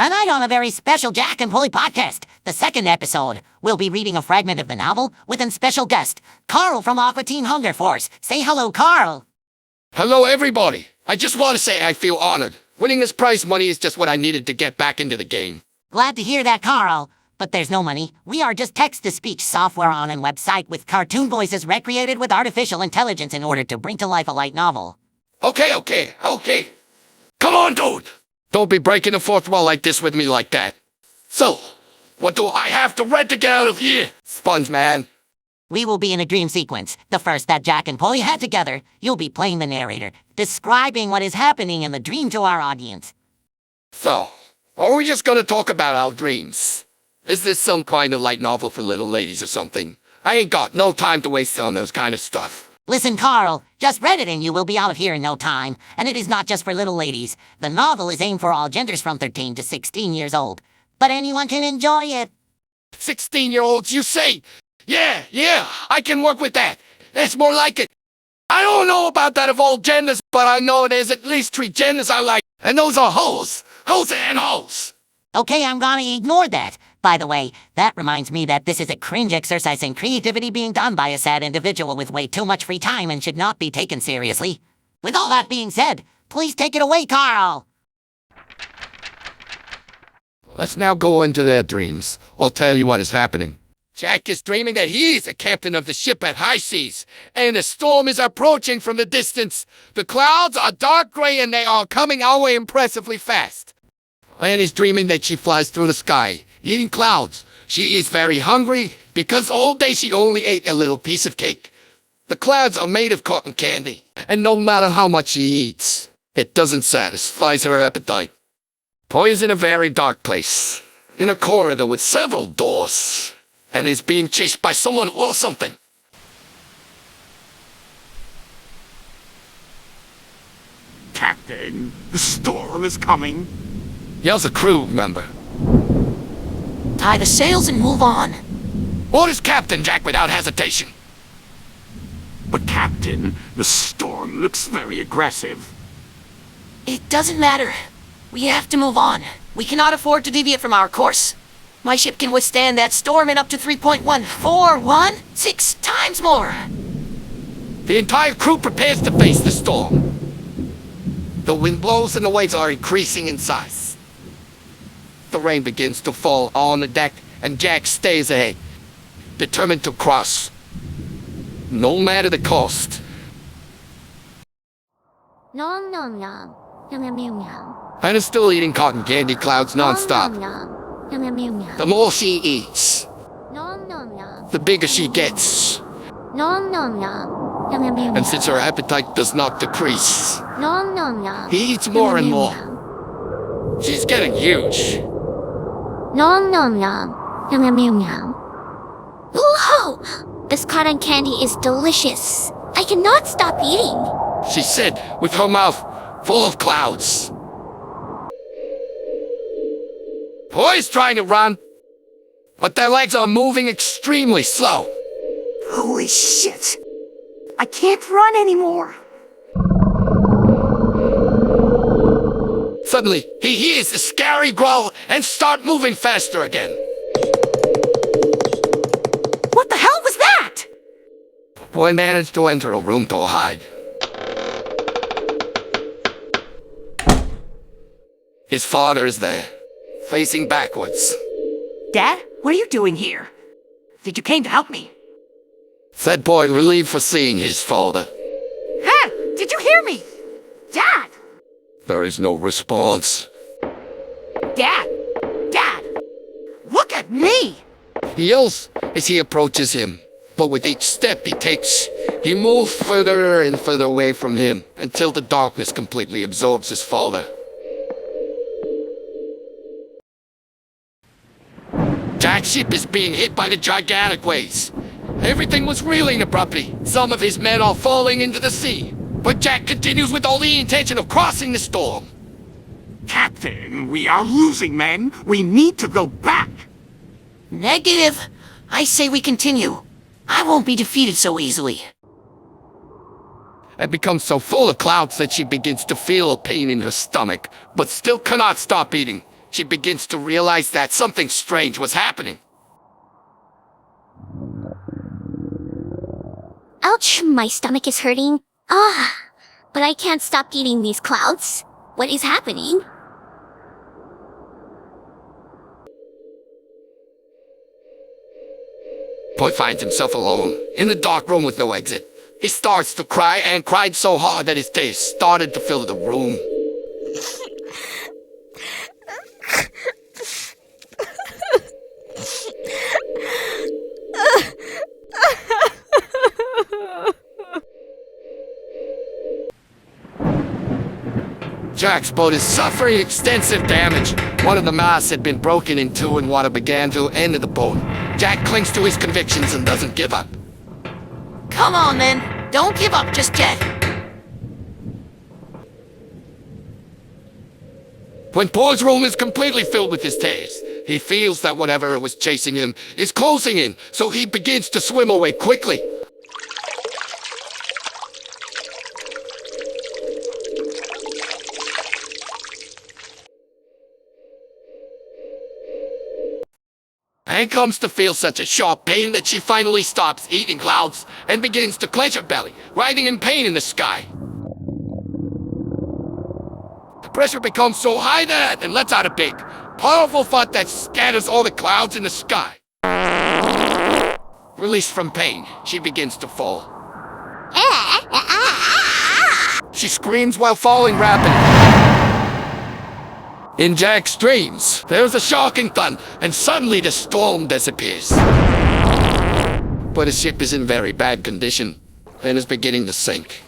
Tonight on a very special Jak Ann Poi podcast, the second episode, we'll be reading a fragment of the novel with a special guest, Carl from Aqua Teen Hunger Force. Say hello, Carl. Hello, everybody. I just want to say I feel honored. Winning this prize money is just what I needed to get back into the game. Glad to hear that, Carl. But there's no money. We are just text-to-speech software on a website with cartoon voices recreated with artificial intelligence in order to bring to life a light novel. Okay. Come on, dude. Don't be breaking the fourth wall like this with me like that. So, what do I have to read to get out of here? Sponge man. We will be in a dream sequence, the first that Jak and Poi had together. You'll be playing the narrator, describing what is happening in the dream to our audience. So, are we just gonna talk about our dreams? Is this some kind of light novel for little ladies or something? I ain't got no time to waste on those kind of stuff. Listen, Carl, just read it and you will be out of here in no time. And it is not just for little ladies. The novel is aimed for all genders from 13 to 16 years old. But anyone can enjoy it. 16-year-olds, you say? Yeah, I can work with that. That's more like it. I don't know about that of all genders, but I know there's at least 3 genders I like. And those are hoes. Hoes and hoes. Okay, I'm gonna ignore that. By the way, that reminds me that this is a cringe exercise in creativity being done by a sad individual with way too much free time and should not be taken seriously. With all that being said, please take it away, Carl. Let's now go into their dreams. I'll tell you what is happening. Jak is dreaming that he is the captain of the ship at high seas, and a storm is approaching from the distance. The clouds are dark gray and they are coming our way impressively fast. Anne is dreaming that she flies through the sky, eating clouds. She is very hungry because all day she only ate a little piece of cake. The clouds are made of cotton candy, and no matter how much she eats, it doesn't satisfy her appetite. Poi is in a very dark place, in a corridor with several doors, and is being chased by someone or something. Captain, the storm is coming. Yells a crew member. Tie the sails and move on. Orders Captain Jak without hesitation. But Captain, the storm looks very aggressive. It doesn't matter. We have to move on. We cannot afford to deviate from our course. My ship can withstand that storm and up to 3.141 times more. The entire crew prepares to face the storm. The wind blows and the waves are increasing in size. The rain begins to fall on the deck, and Jak stays ahead, determined to cross, no matter the cost. Nom nom nom. Yum yum yum yum. Anne is still eating cotton candy clouds non-stop. Nom nom nom. Yum yum yum yum. The more she eats, Nom nom nom. the bigger she gets. Nom nom nom. Yum yum yum. And since her appetite does not decrease, Nom nom nom. he eats more and more. She's getting huge. Nom nom nom. Yum yum yum yum. Whoa! This cotton candy is delicious. I cannot stop eating. She said, with her mouth full of clouds. Poi's trying to run, but their legs are moving extremely slow. Holy shit! I can't run anymore! Suddenly, he hears a scary growl and start moving faster again. What the hell was that? Poi managed to enter a room to hide. His father is there, facing backwards. Dad, what are you doing here? Did you came to help me? Said Poi, relieved for seeing his father. Dad, did you hear me? Dad! There is no response. Dad! Look at me! He yells as he approaches him, but with each step he takes, he moves further and further away from him until the darkness completely absorbs his father. Jak's ship is being hit by the gigantic waves. Everything was reeling abruptly. Some of his men are falling into the sea. But Jak continues with all the intention of crossing the storm. Captain, we are losing men. We need to go back. Negative. I say we continue. I won't be defeated so easily. And becomes so full of clouds that she begins to feel a pain in her stomach, but still cannot stop eating. She begins to realize that something strange was happening. Ouch, my stomach is hurting. Ah, but I can't stop eating these clouds. What is happening? Poi finds himself alone, in the dark room with no exit. He starts to cry and cried so hard that his tears started to fill the room. Jak's boat is suffering extensive damage. One of the masts had been broken in two and water began to enter the boat. Jak clings to his convictions and doesn't give up. Come on, then. Don't give up just yet. When Poi's room is completely filled with his tears, he feels that whatever was chasing him is closing in, so he begins to swim away quickly. Anne comes to feel such a sharp pain that she finally stops eating clouds and begins to clench her belly, writhing in pain in the sky. The pressure becomes so high that it lets out a big, powerful thought that scatters all the clouds in the sky. Released from pain, she begins to fall. She screams while falling rapidly. In Jak's dreams, there's a shocking thunder, and suddenly the storm disappears. But his ship is in very bad condition, and is beginning to sink.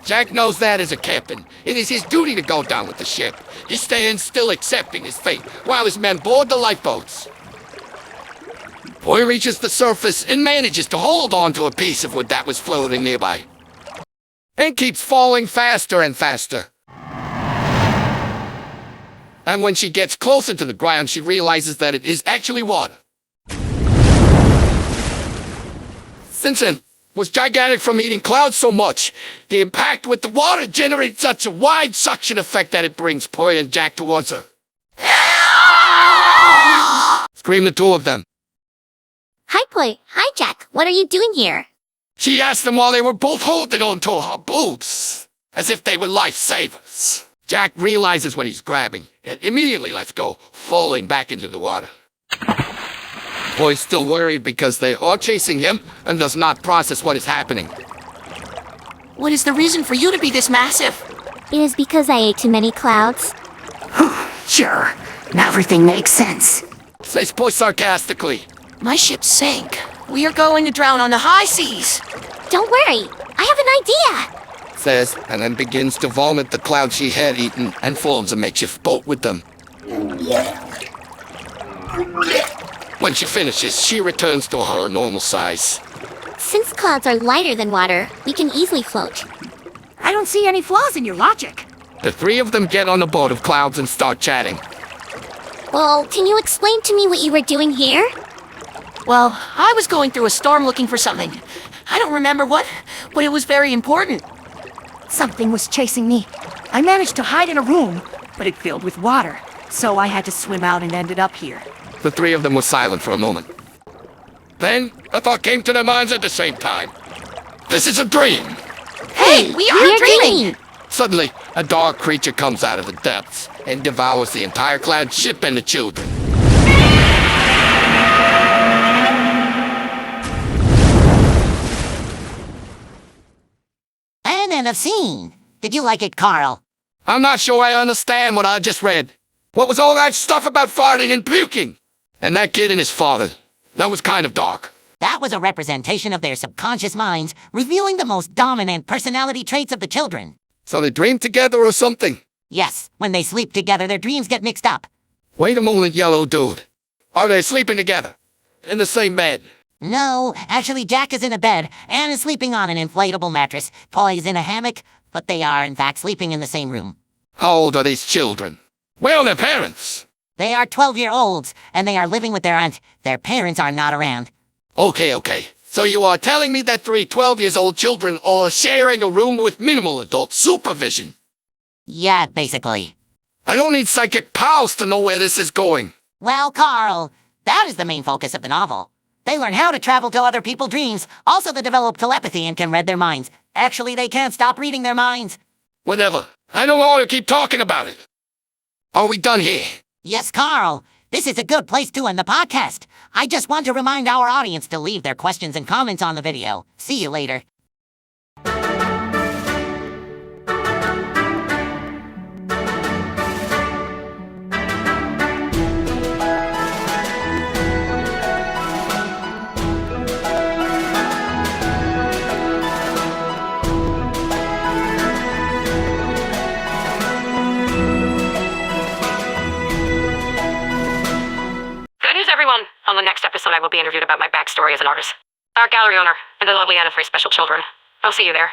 Jak knows that as a captain, it is his duty to go down with the ship. He stands still accepting his fate, while his men board the lifeboats. Poi reaches the surface and manages to hold on to a piece of wood that was floating nearby. And keeps falling faster and faster. And when she gets closer to the ground, she realizes that it is actually water. Vincent was gigantic from eating clouds so much. The impact with the water generates such a wide suction effect that it brings Poi and Jak towards her. Scream the two of them. Hi, Poi. Hi, Jak. What are you doing here? She asked them while they were both holding onto her boobs, as if they were lifesavers. Jak realizes what he's grabbing and immediately lets go, falling back into the water. Poi's still worried because they are chasing him and does not process what is happening. What is the reason for you to be this massive? It is because I ate too many clouds. Sure. Now everything makes sense. Says Poi sarcastically. My ship sank. We are going to drown on the high seas. Don't worry. I have an idea. Says, and then begins to vomit the clouds she had eaten and forms a makeshift boat with them. When she finishes, she returns to her normal size. Since clouds are lighter than water, we can easily float. I don't see any flaws in your logic. The three of them get on the boat of clouds and start chatting. Well, can you explain to me what you were doing here? Well, I was going through a storm looking for something. I don't remember what, but it was very important. Something was chasing me. I managed to hide in a room, but it filled with water, so I had to swim out and ended up here. The three of them were silent for a moment. Then, a thought came to their minds at the same time. This is a dream! Hey, we are dreaming! Suddenly, a dark creature comes out of the depths and devours the entire cloud ship and the children. And end of scene. Did you like it, Carl? I'm not sure I understand what I just read. What was all that stuff about farting and puking? And that kid and his father. That was kind of dark. That was a representation of their subconscious minds, revealing the most dominant personality traits of the children. So they dreamed together or something? Yes, when they sleep together, their dreams get mixed up. Wait a moment, yellow dude. Are they sleeping together? In the same bed? No, actually Jak is in a bed, Anne is sleeping on an inflatable mattress, Poi is in a hammock, but they are in fact sleeping in the same room. How old are these children? Where are their parents? They are 12-year-olds, and they are living with their aunt. Their parents are not around. Okay. So you are telling me that 3 12-year-old children are sharing a room with minimal adult supervision? Yeah, basically. I don't need psychic powers to know where this is going. Well, Carl, that is the main focus of the novel. They learn how to travel to other people's dreams. Also, they develop telepathy and can read their minds. Actually, they can't stop reading their minds. Whatever. I don't want to keep talking about it. Are we done here? Yes, Carl. This is a good place to end the podcast. I just want to remind our audience to leave their questions and comments on the video. See you later. Good news, everyone! On the next episode, I will be interviewed about my backstory as an artist, art gallery owner, and the lovely Anna for special children. I'll see you there.